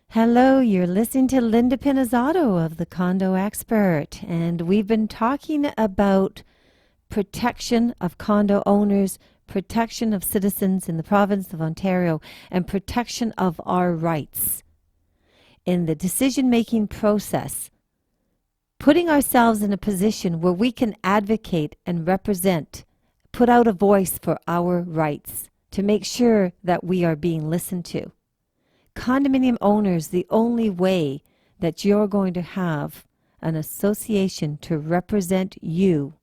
Hello, you're listening to Linda Pinizzotto of the Condo Expert, and we've been talking about protection of condo owners, protection of citizens in the province of Ontario, and protection of our rights in the decision-making process, putting ourselves in a position where we can advocate and represent, put out a voice for our rights to make sure that we are being listened to. Condominium owners, the only way that you're going to have an association to represent you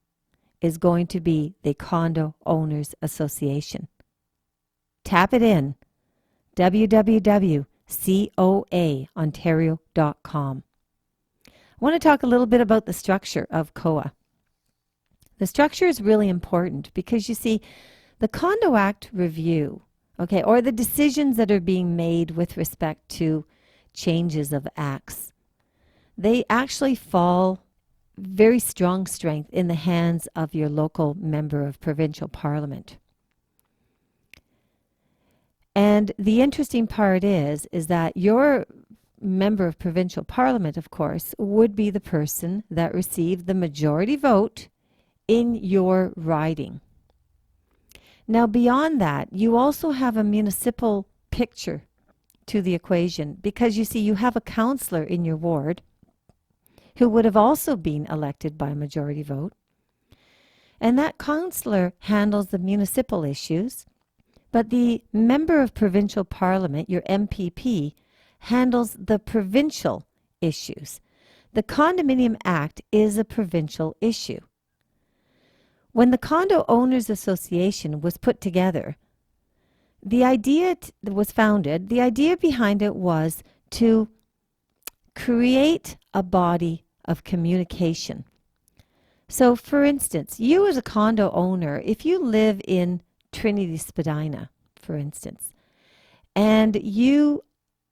is going to be the Condo Owners Association. Tap it in, www.coaontario.com. I want to talk a little bit about the structure of COA. The structure is really important because you see, the Condo Act review, okay, or the decisions that are being made with respect to changes of acts, they actually fall very strong strength in the hands of your local member of provincial parliament. And the interesting part is that your member of provincial parliament, of course, would be the person that received the majority vote in your riding. Now, beyond that, you also have a municipal picture to the equation because you see, you have a councillor in your ward who would have also been elected by a majority vote. And that councillor handles the municipal issues, but the member of provincial parliament, your MPP, handles the provincial issues. The Condominium Act is a provincial issue. When the Condo Owners Association was put together, the idea was founded, the idea behind it was to create a body of communication. So, for instance, you as a condo owner, if you live in Trinity Spadina, for instance, and you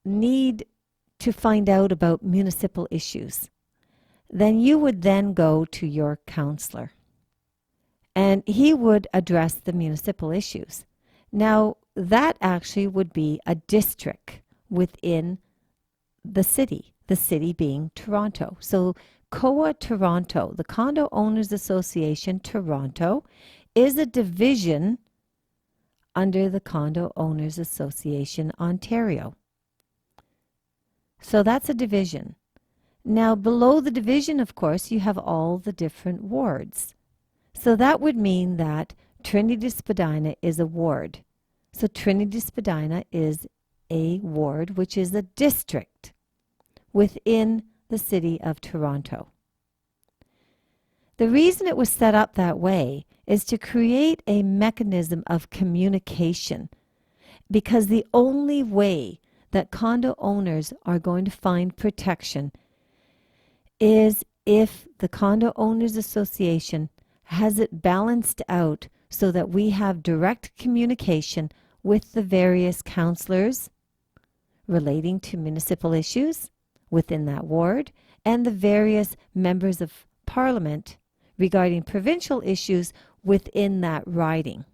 need to find out about municipal issues, then you would then go to your councillor. And he would address the municipal issues. Now, that actually would be a district within the city being Toronto. So COA Toronto, the Condo Owners Association Toronto, is a division under the Condo Owners Association Ontario. So that's a division. Now, below the division, of course, you have all the different wards. So that would mean that Trinity Spadina is a ward. So Trinity Spadina is a ward, which is a district within the city of Toronto. The reason it was set up that way is to create a mechanism of communication, because the only way that condo owners are going to find protection is if the Condo Owners Association has it balanced out so that we have direct communication with the various councillors relating to municipal issues within that ward and the various members of parliament regarding provincial issues within that riding.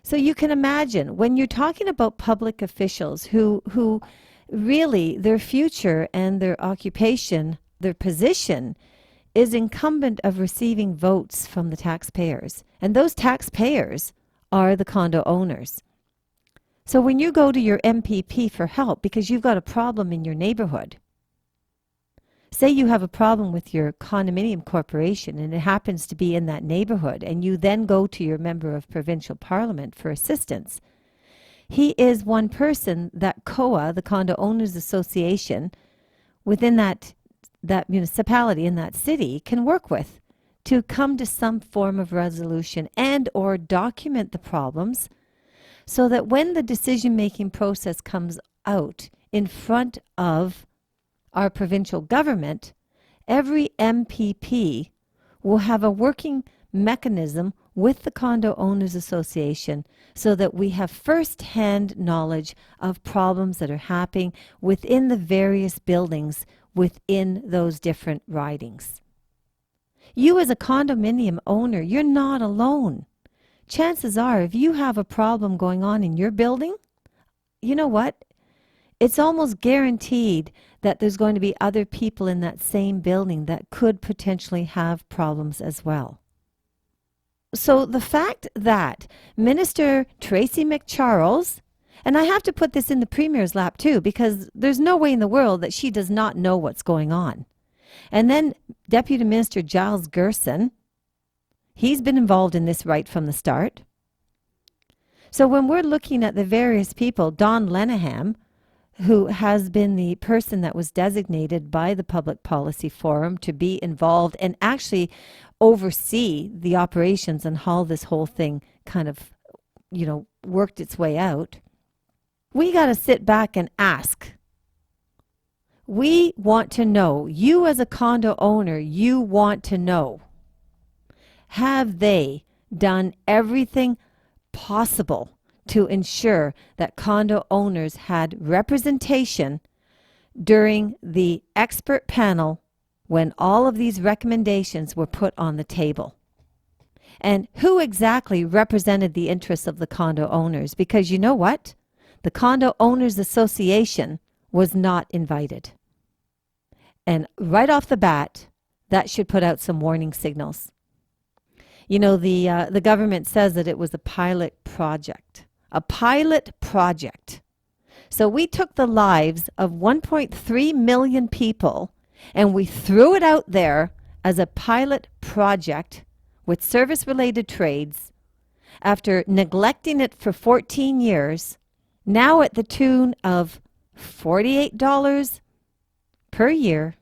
So you can imagine when you're talking about public officials who really their future and their occupation, their position is incumbent of receiving votes from the taxpayers. And those taxpayers are the condo owners. So when you go to your MPP for help because you've got a problem in your neighborhood, say you have a problem with your condominium corporation and it happens to be in that neighborhood, and you then go to your member of provincial parliament for assistance, he is one person that COA, the Condo Owners Association, within that municipality in that city can work with to come to some form of resolution and or document the problems so that when the decision-making process comes out in front of our provincial government, every MPP will have a working mechanism with the Condo Owners Association so that we have first-hand knowledge of problems that are happening within the various buildings within those different ridings. You as a condominium owner, you're not alone. Chances are, if you have a problem going on in your building, you know what? It's almost guaranteed that there's going to be other people in that same building that could potentially have problems as well. So the fact that Minister Tracy McCharles, and I have to put this in the Premier's lap too, because there's no way in the world that she does not know what's going on. And then Deputy Minister Giles Gerson, he's been involved in this right from the start. So when we're looking at the various people, Don Lenaham, who has been the person that was designated by the Public Policy Forum to be involved and actually oversee the operations and how this whole thing kind of, worked its way out. We got to sit back and ask. We want to know, you as a condo owner, you want to know, have they done everything possible to ensure that condo owners had representation during the expert panel when all of these recommendations were put on the table? And who exactly represented the interests of the condo owners? Because you know what? The Condo Owners Association was not invited. And right off the bat, that should put out some warning signals. The government says that it was a pilot project. A pilot project. So we took the lives of 1.3 million people and we threw it out there as a pilot project with service-related trades after neglecting it for 14 years, now at the tune of $48 per year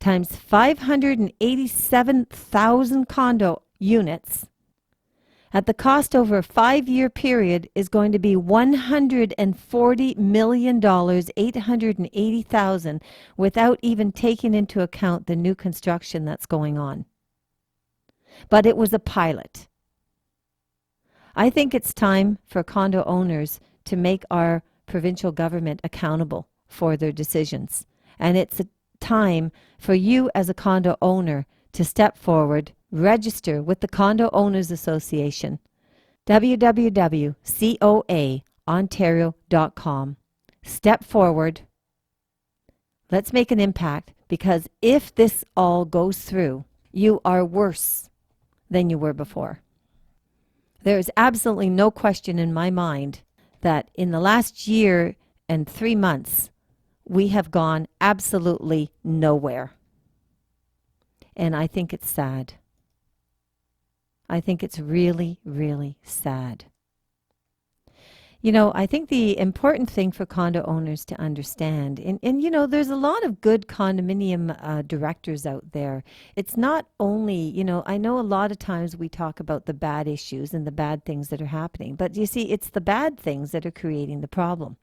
times 587,000 condo units at the cost over a 5-year period is going to be $140 million, $880,000, without even taking into account the new construction that's going on. But it was a pilot. I think it's time for condo owners to make our provincial government accountable for their decisions. And it's a time for you as a condo owner to step forward, register with the Condo Owners Association, www.coaontario.com. Step forward. Let's make an impact, because if this all goes through, you are worse than you were before. There is absolutely no question in my mind that in the last year and 3 months, we have gone absolutely nowhere. And I think it's sad. I think it's really, really sad. I think the important thing for condo owners to understand, and there's a lot of good condominium directors out there. It's not only, I know a lot of times we talk about the bad issues and the bad things that are happening, but you see, it's the bad things that are creating the problem.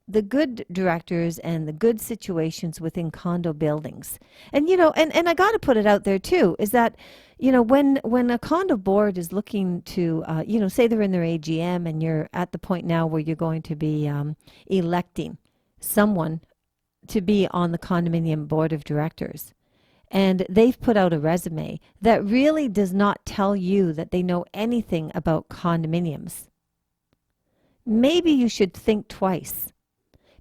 The good directors and the good situations within condo buildings. And, and I got to put it out there too, is that, when a condo board is looking to, say they're in their AGM and you're at the point now where you're going to be electing someone to be on the condominium board of directors, and they've put out a resume that really does not tell you that they know anything about condominiums, maybe you should think twice.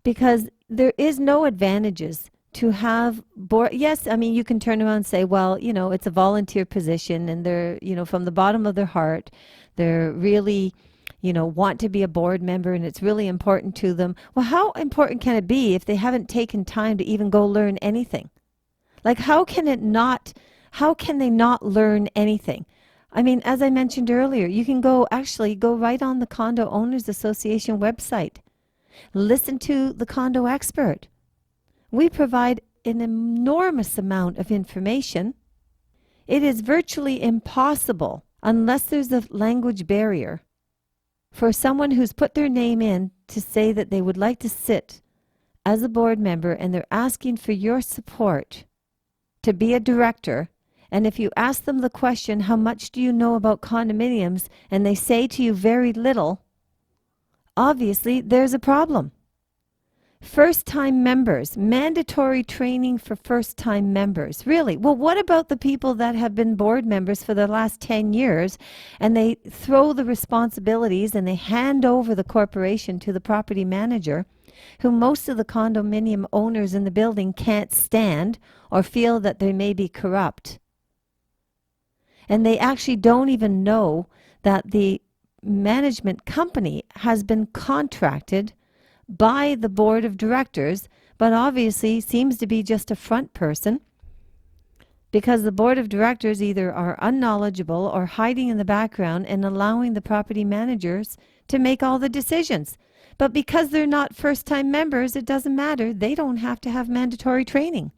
Because there is no advantages to have board. Yes, I mean, you can turn around and say, well, it's a volunteer position and they're, from the bottom of their heart, they're really, want to be a board member and it's really important to them. Well, how important can it be if they haven't taken time to even go learn anything? Like, how can they not learn anything? I mean, as I mentioned earlier, you can go right on the Condo Owners Association website. Listen to the condo expert. We provide an enormous amount of information. It is virtually impossible, unless there's a language barrier, for someone who's put their name in to say that they would like to sit as a board member and they're asking for your support to be a director. And if you ask them the question, how much do you know about condominiums, and they say to you very little, obviously there's a problem. First-time members, mandatory training for first-time members. Really? Well, what about the people that have been board members for the last 10 years and they throw the responsibilities and they hand over the corporation to the property manager, who most of the condominium owners in the building can't stand or feel that they may be corrupt? And they actually don't even know that the management company has been contracted by the board of directors, but obviously seems to be just a front person, because the board of directors either are unknowledgeable or hiding in the background and allowing the property managers to make all the decisions. But because they're not first-time members, it doesn't matter. They don't have to have mandatory training.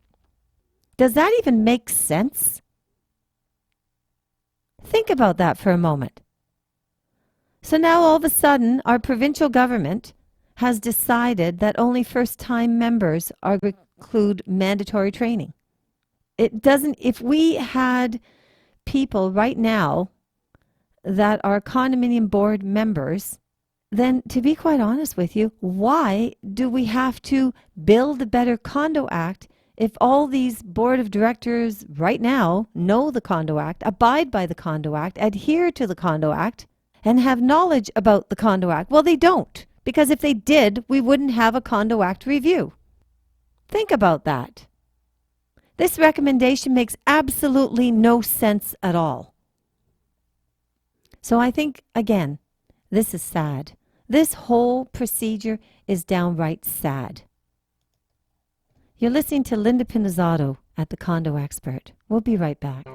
Does that even make sense? Think about that for a moment. So now all of a sudden, our provincial government has decided that only first-time members are to include mandatory training. It doesn't, if we had people right now that are condominium board members, then to be quite honest with you, why do we have to build a better Condo Act if all these board of directors right now know the Condo Act, abide by the Condo Act, adhere to the Condo Act, and have knowledge about the Condo Act? Well, they don't. Because if they did, we wouldn't have a Condo Act review. Think about that. This recommendation makes absolutely no sense at all. So I think, again, this is sad. This whole procedure is downright sad. You're listening to Linda Pinizzotto at the Condo Expert. We'll be right back.